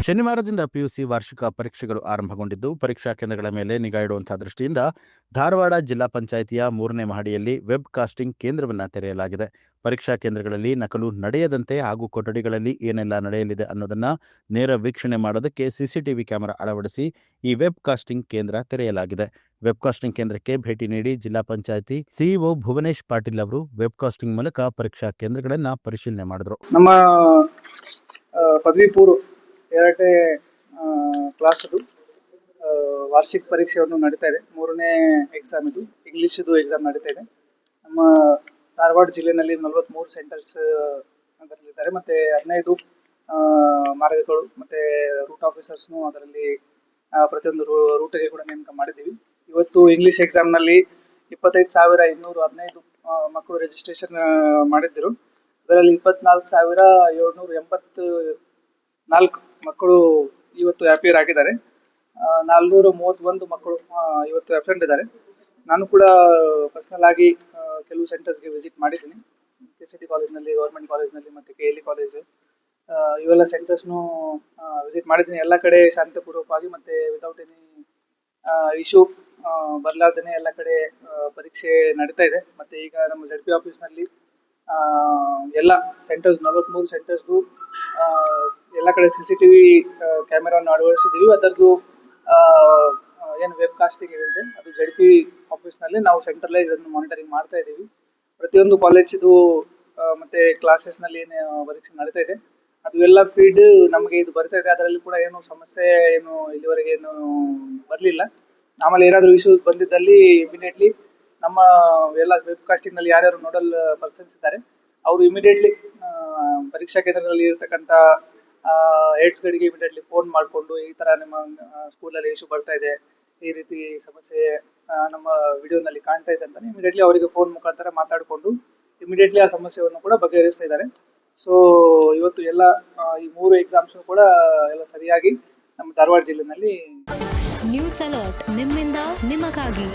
ಶನಿವಾರದಿಂದ ಪಿಯುಸಿ ವಾರ್ಷಿಕ ಪರೀಕ್ಷೆಗಳು ಆರಂಭಗೊಂಡಿದ್ದು, ಪರೀಕ್ಷಾ ಕೇಂದ್ರಗಳ ಮೇಲೆ ನಿಗಾ ಇಡುವಂತಹ ದೃಷ್ಟಿಯಿಂದ ಧಾರವಾಡ ಜಿಲ್ಲಾ ಪಂಚಾಯಿತಿಯ 3ನೇ ಮಹಡಿಯಲ್ಲಿ ವೆಬ್ ಕಾಸ್ಟಿಂಗ್ ಕೇಂದ್ರವನ್ನು ತೆರೆಯಲಾಗಿದೆ. ಪರೀಕ್ಷಾ ಕೇಂದ್ರಗಳಲ್ಲಿ ನಕಲು ನಡೆಯದಂತೆ ಹಾಗೂ ಕೊಠಡಿಗಳಲ್ಲಿ ಏನೆಲ್ಲ ನಡೆಯಲಿದೆ ಅನ್ನೋದನ್ನ ನೇರ ವೀಕ್ಷಣೆ ಮಾಡೋದಕ್ಕೆ ಸಿಸಿಟಿವಿ ಕ್ಯಾಮೆರಾ ಅಳವಡಿಸಿ ಈ ವೆಬ್ ಕಾಸ್ಟಿಂಗ್ ಕೇಂದ್ರ ತೆರೆಯಲಾಗಿದೆ. ವೆಬ್ ಕಾಸ್ಟಿಂಗ್ ಕೇಂದ್ರಕ್ಕೆ ಭೇಟಿ ನೀಡಿ ಜಿಲ್ಲಾ ಪಂಚಾಯಿತಿ ಸಿಇಒ ಭುವನೇಶ್ ಪಾಟೀಲ್ ಅವರು ವೆಬ್ ಕಾಸ್ಟಿಂಗ್ ಮೂಲಕ ಪರೀಕ್ಷಾ ಕೇಂದ್ರಗಳನ್ನ ಪರಿಶೀಲನೆ ಮಾಡಿದ್ರು. ನಮ್ಮ ಪದವಿ ಪೂರ್ವ 2ನೇ ಕ್ಲಾಸದು ವಾರ್ಷಿಕ ಪರೀಕ್ಷೆಯನ್ನು ನಡೀತಾ ಇದೆ. 3ನೇ ಎಕ್ಸಾಮ್ ಇದು, ಇಂಗ್ಲೀಷದು ಎಕ್ಸಾಮ್ ನಡೀತಾ ಇದೆ. ನಮ್ಮ ಧಾರವಾಡ ಜಿಲ್ಲೆಯಲ್ಲಿ 43 ಸೆಂಟರ್ಸ್ ಅದರಲ್ಲಿದ್ದಾರೆ. ಮತ್ತು 15 ಮಾರ್ಗಗಳು ಮತ್ತು ರೂಟ್ ಆಫೀಸರ್ಸ್ನು ಅದರಲ್ಲಿ ಪ್ರತಿಯೊಂದು ರೂಟಿಗೆ ಕೂಡ ನೇಮಕ ಮಾಡಿದ್ದೀವಿ. ಇವತ್ತು ಇಂಗ್ಲೀಷ್ ಎಕ್ಸಾಮ್ನಲ್ಲಿ 25,215 ಮಕ್ಕಳು ರಿಜಿಸ್ಟ್ರೇಷನ್ ಮಾಡಿದ್ದರು. ಅದರಲ್ಲಿ 24,784 ಮಕ್ಕಳು ಇವತ್ತು ಅಪಿಯರ್ ಆಗಿದ್ದಾರೆ. 431 ಮಕ್ಕಳು ಇವತ್ತು ಅಬ್ಸೆಂಟ್ ಇದ್ದಾರೆ. ನಾನು ಕೂಡ ಪರ್ಸನಲ್ ಆಗಿ ಕೆಲವು ಸೆಂಟರ್ಸ್ಗೆ ವಿಸಿಟ್ ಮಾಡಿದ್ದೀನಿ. KCT ಕಾಲೇಜ್ನಲ್ಲಿ, ಗೌರ್ಮೆಂಟ್ ಕಾಲೇಜ್ನಲ್ಲಿ ಮತ್ತು KLE ಕಾಲೇಜು, ಇವೆಲ್ಲ ಸೆಂಟರ್ಸ್ನು ವಿಸಿಟ್ ಮಾಡಿದ್ದೀನಿ. ಎಲ್ಲ ಕಡೆ ಶಾಂತಿಪೂರ್ವಕವಾಗಿ ಮತ್ತು ವಿತೌಟ್ ಎನಿ ಇಶ್ಯೂ ಬರಲಾರ್ದೇ ಎಲ್ಲ ಕಡೆ ಪರೀಕ್ಷೆ ನಡೀತಾ ಇದೆ. ಮತ್ತು ಈಗ ನಮ್ಮ ZP ಆಫೀಸ್ನಲ್ಲಿ ಎಲ್ಲ ಸೆಂಟರ್ಸ್ 43 ಸೆಂಟರ್ಸ್ದು ಎಲ್ಲ ಕಡೆ CCTV ಕ್ಯಾಮೆರಾವನ್ನು ಅಳವಡಿಸಿದ್ದೀವಿ. ಅದರದ್ದು ಏನು ವೆಬ್ ಕಾಸ್ಟಿಂಗ್ ಇದೆ ಅದು ZP ಆಫೀಸ್ನಲ್ಲಿ ನಾವು ಸೆಂಟ್ರಲೈಸ್ ಅನ್ನು ಮಾನಿಟರಿಂಗ್ ಮಾಡ್ತಾ ಇದ್ದೀವಿ. ಪ್ರತಿಯೊಂದು ಕಾಲೇಜಿದು ಮತ್ತು ಕ್ಲಾಸಸ್ನಲ್ಲಿ ಏನು ಪರೀಕ್ಷೆ ನಡೀತಾ ಇದೆ ಅದು ಎಲ್ಲ ಫೀಡ್ ನಮಗೆ ಇದು ಬರ್ತಾ ಇದೆ. ಅದರಲ್ಲಿ ಕೂಡ ಏನು ಸಮಸ್ಯೆ ಏನು ಇಲ್ಲಿವರೆಗೆ ಏನು ಬರಲಿಲ್ಲ. ಆಮೇಲೆ ಏನಾದರೂ ಇಶ್ಯೂ ಬಂದಿದ್ದಲ್ಲಿ ಇಮಿಡಿಯೇಟ್ಲಿ ನಮ್ಮ ಎಲ್ಲ ವೆಬ್ ಕಾಸ್ಟಿಂಗ್ನಲ್ಲಿ ಯಾರ್ಯಾರು ನೋಡಲ್ ಪರ್ಸನ್ಸ್ ಇದ್ದಾರೆ ಅವರು ಇಮಿಡಿಯೇಟ್ಲಿ ಪರೀಕ್ಷಾ ಕೇಂದ್ರದಲ್ಲಿ ಇರತಕ್ಕಂಥ ಹೆಡ್ಸ್ಗಳಿಗೆ ಇಮಿಡಿಯೇಟ್ಲಿ ಫೋನ್ ಮಾಡಿಕೊಂಡು ಈ ಥರ ನಿಮ್ಮ ಸ್ಕೂಲಲ್ಲಿ ಇಶ್ಯೂ ಬರ್ತಾ ಇದೆ, ಈ ರೀತಿ ಸಮಸ್ಯೆ ನಮ್ಮ ವಿಡಿಯೋನಲ್ಲಿ ಕಾಣ್ತಾ ಇದೆ ಅಂತ ಇಮಿಡಿಯೇಟ್ಲಿ ಅವರಿಗೆ ಫೋನ್ ಮುಖಾಂತರ ಮಾತಾಡಿಕೊಂಡು ಇಮಿಡಿಯೇಟ್ಲಿ ಆ ಸಮಸ್ಯೆಯನ್ನು ಕೂಡ ಬಗೆಹರಿಸ್ತಾ ಇದ್ದಾರೆ. ಸೊ ಇವತ್ತು ಎಲ್ಲ ಈ 3 ಎಕ್ಸಾಮ್ಸ್ನು ಕೂಡ ಎಲ್ಲ ಸರಿಯಾಗಿ ನಮ್ಮ ಧಾರವಾಡ ಜಿಲ್ಲೆಯಲ್ಲಿ ನ್ಯೂಸ್ ಅಲರ್ಟ್ ನಿಮ್ಮಿಂದ ನಿಮಗಾಗಿ.